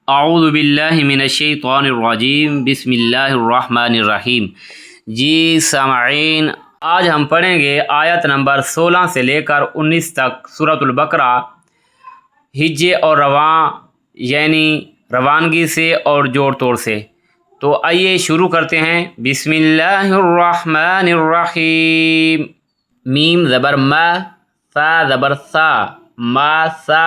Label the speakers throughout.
Speaker 1: अऊज़ु बिल्लाहि मिनश्शैतानिर्रजीम बिस्मिल्लाहिर्रहमानिर्रहीम। जी सामईन, आज हम पढ़ेंगे आयत नंबर 16 से लेकर 19 तक सूरतुल बकरा, हिज्जे और रवां यानी रवानगी से और जोड़ तोड़ से। तो आइए शुरू करते हैं। बिस्मिल्लाहिर्रहमानिर्रहीम। मीम ज़बर मा, सा ज़बर सा, मा सा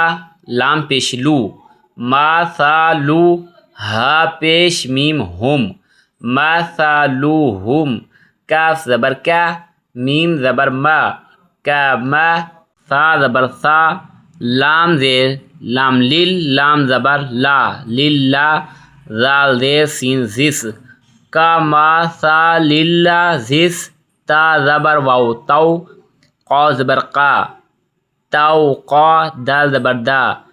Speaker 1: लाम पेश लू, मा सा लू हा पेश मीम हुम, मा सा लू हुम। काफ ज़बर का, मीम ज़बर मा, का मा, सा ज़बर सा, लाम ज़ेर लाम लिल, लाम ज़बर ला लिल्ला, ज़ाल ज़ेर सीन ज़िस, का मा सा लिल्ला ज़िस, ता ज़बर वाव तौ, क़ा ज़बर क़ा, ताउ क़ा, दाल ज़बर दा,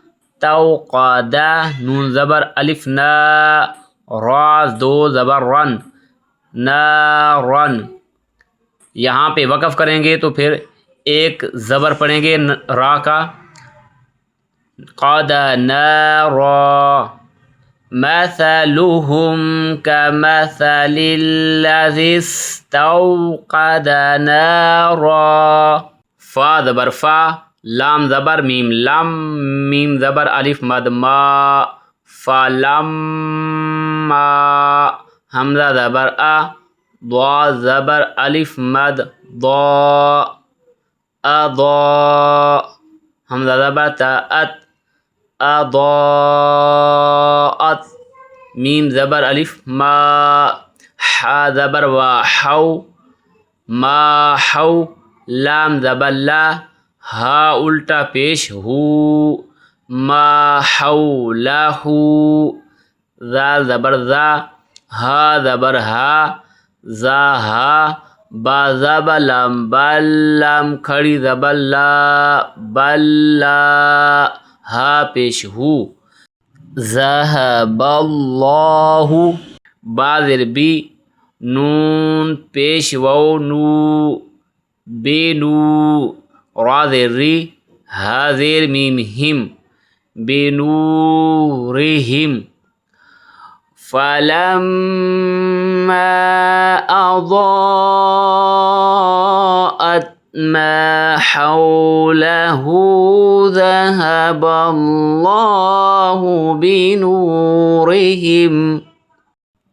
Speaker 1: तौ क़ा दा, नून ज़बर अलिफ ना, रा दो ज़बर रन, ना रन। यहाँ पे वक़फ़ करेंगे तो फिर एक ज़बर पढ़ेंगे रा का, क़द नारा, मसलुहुम कमसलिल्लज़ी इस्तौक़द नारा। फ़ा ज़बर फ़ा, लाम ज़बर मीम लम, मीम ज़बर अलिफ मद मा, फ़लम्मा। हमज़ा ज़बर आ, ज़ा ज़बर अलिफ मद ज़ा, अज़ा। हमज़ा ज़बर ता अत, अज़ाअत। मीम ज़बर अलिफ मा, हा ज़बर वा हौ, मा हौ। लाम ज़बर ला, हा उल्टा पेश हू, मा हौ लाहू। ज़ाल ज़बर ज़ा, हा ज़बर हा, ज़ा हा। बा ज़बर लम बल्लम, खड़ी ज़बर ला बल्ला, हा पेश हू। ज़हबल्लाहु, बा ज़ेर बी, नून पेश वाव नू, बेनू। रा ज़ेर री, हा ज़ेर मीम हिम, बेनूरिहिम। फलम्मा अज़ाअत मा हौलहु ज़हबल्लाहु बिनूरिहिम।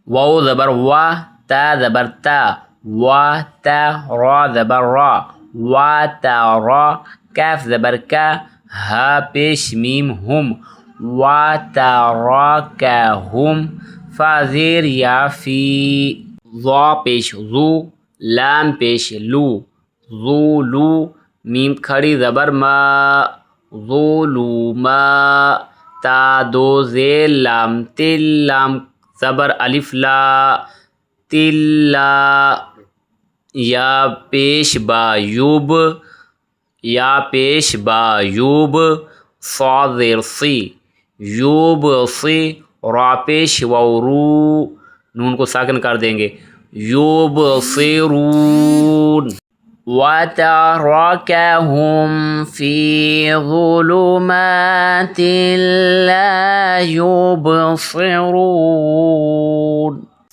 Speaker 1: वाव ज़बर वा, ता ज़बर ता, वा ता, रा ज़बर रा, वा ता रा। काफ ज़बर का, हा पेश मीम हुम, वा ता रा का हुम। फ़ा ज़ेर या फ़ी, ज़ा पेश ज़ू, लाम पेश लू, ज़ूलू। मीम खड़ी ज़बर मा, ज़ुलूमा। ता दो ज़ेर लाम तिल, लाम ज़बर अलिफ ला, तिल्ला। या पेश बायूब, या पेश बायूब। सा ज़ेर सी, यूब सी। रा पेश वरू, नून को साकिन कर देंगे, यूब सिरून। वतरकहुम फ़ी ज़ुलुमातिन ला युबसिरून।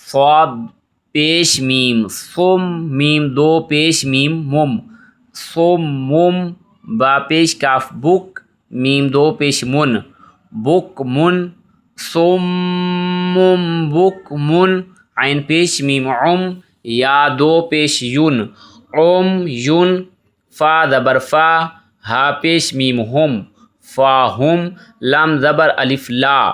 Speaker 1: साद पेश मीम सुम, मीम दो पेश मीम मुम, सुम्मुम। बा पेश काफ बुक, मीम दो पेश मुन, बुक मुन। सुम्मुम बुक मुन। आइन पेश मीम उम, या दो पेश युन, उम युन। फ़ा ज़बर फ़ा, हा पेश मीम हुम, फ़ाहुम। लाम ज़बर अलिफ ला,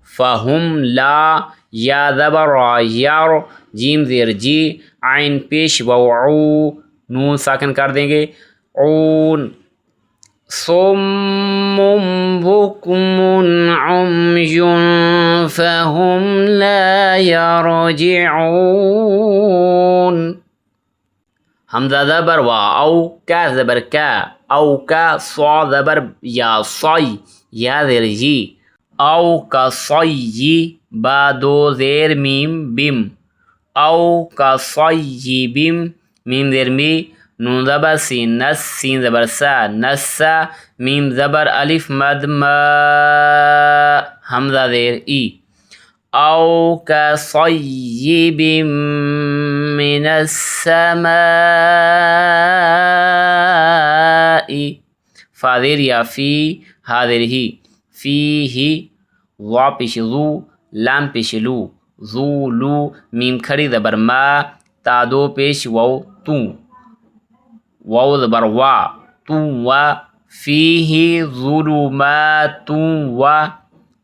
Speaker 1: फ़हुम ला। या ज़बर रा यार, जीम ज़ेर जी, आइन पेश वऊ, नून साकिन कर देंगे, ऊन। सुम्मुम बुक्मुन उम्युन फ़हुम ला यरजिऊन। हमज़ा ज़बर वा औ, का ज़बर का, औ का। स्वा ज़बर या सई, या ज़ेर जी, औ का सई। बा दो ज़ेर मीम बिम, औ का सई बिम। मीम ज़ेर मी, नून ज़बर सीन नस, सीन ज़बर सा, नस्सा। मीम ज़बर अलिफ मद मा, हमजा ज़ेर ई। औ कसय्यिबिम मिनस समाई, फा ज़ेर या फ़ी, हा ज़ेर ही, फ़ीही, वा पेश ज़ू, लाम पेश लू, ज़ूलू, मीम खड़ी ज़बर मा, ता दो पेश वाव तू, वाव ज़बर वा, तू वा, फ़ीही ज़ुलुमातुन वा,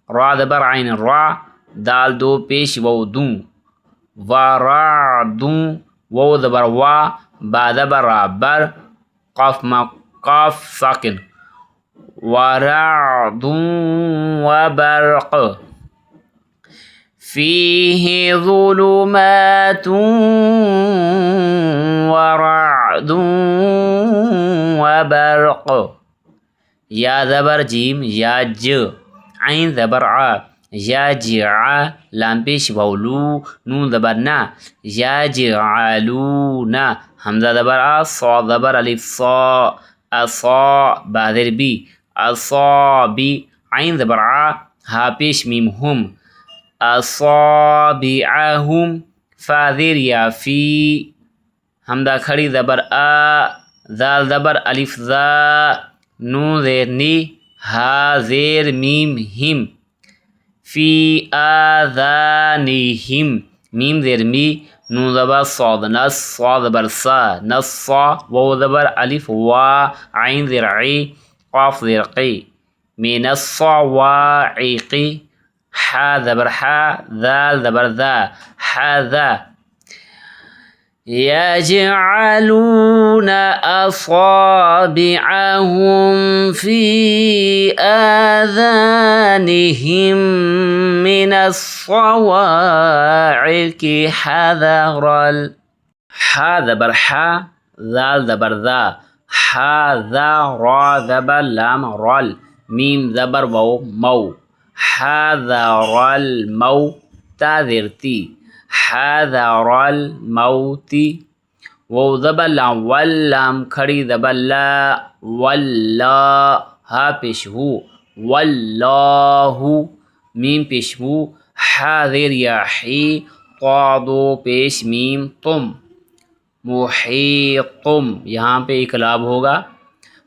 Speaker 1: रा ज़बर आइन रा, दाल दो पेश वाव दू, वरादुन, वाव ज़बर वा, बा ज़बर बर, क़ाफ मा क़ाफ साकिन, वरादुन वबरक़, फ़ीही ज़ुलुमातुन वरअदुन वबरक़। या ज़बर जीम, या ज, आइन ज़बर आ, या जिआ, लाम पेश वावलू, नून ज़बर ना, या जिआलूना, हमजा ज़बर आ, सौ ज़बर अलिफ सा, असा, बा ज़ेर बी, असाबी, आइन ज़बर आ, हा पेश मीम हुम, असाबिअहुम, फा ज़ेर या फ़ी, हमजा खड़ी ज़बर आ, ज़ाल ज़बर अलिफ ज़ा, नून ज़ेर नी, हा ज़ेर मीम हिम, फ़ी आज़ानिहिम, मीम ज़ेर मी, नून ज़बर सॉद नस, सा ज़बर सा, नस्सा, वाव ज़बर अलिफ वा, आइन ज़ेर ई, क़ाफ ज़ेर क़ी, मिनस्सवाइक़ी, हा ज़बर हा, ज़ाल ज़बर ज़ा, हाज़ा। यजअलून असाबिअहुम फ़ी आज़ानिहिम मिनस्सवाइक़ि हज़रल, हा ज़बर हा, ज़ाल ज़बर ज़ा, हाज़ा, रा ज़बर लाम रल, मीम ज़बर वाव मौ, हाज़रल मौ, ता ज़ेर ती, हाज़रल मौती, वाव ज़बर लाम वल, लाम खड़ी ज़बर ला, वल्ला, हा पेश हू, वल्लाहु, मीम पेश हू, हा ज़ेर या ही, ता दो पेश मीम तुम, मुहीतुम, यहाँ पे इकलाब होगा,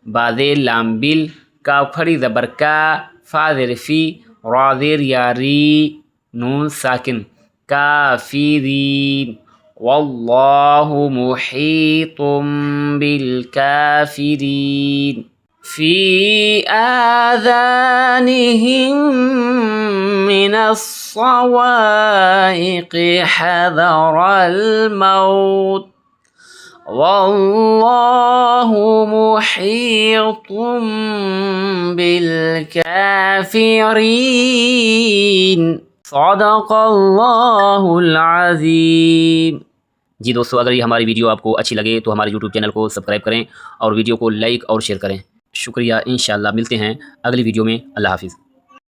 Speaker 1: बा ज़ेर लाम बिल, काफ खड़ी ज़बर का, फा ज़ेर फ़ी, रा ज़ेर या री, नून साकिन, काफिरीन, वल्लाहु मुहीतुम बिल काफिरीन। फ़ी आज़ानिहिम मिनस्सवाइक़ि हज़रल मौत, वल्लाहु मुहीतुम बिल काफिरीन। सदक़ल्लाहुल अज़ीम। जी दोस्तों, अगर ये हमारी वीडियो आपको अच्छी लगे तो हमारे YouTube चैनल को सब्सक्राइब करें और वीडियो को लाइक और शेयर करें। शुक्रिया। इंशाअल्लाह मिलते हैं अगली वीडियो में। अल्लाह हाफ़िज़।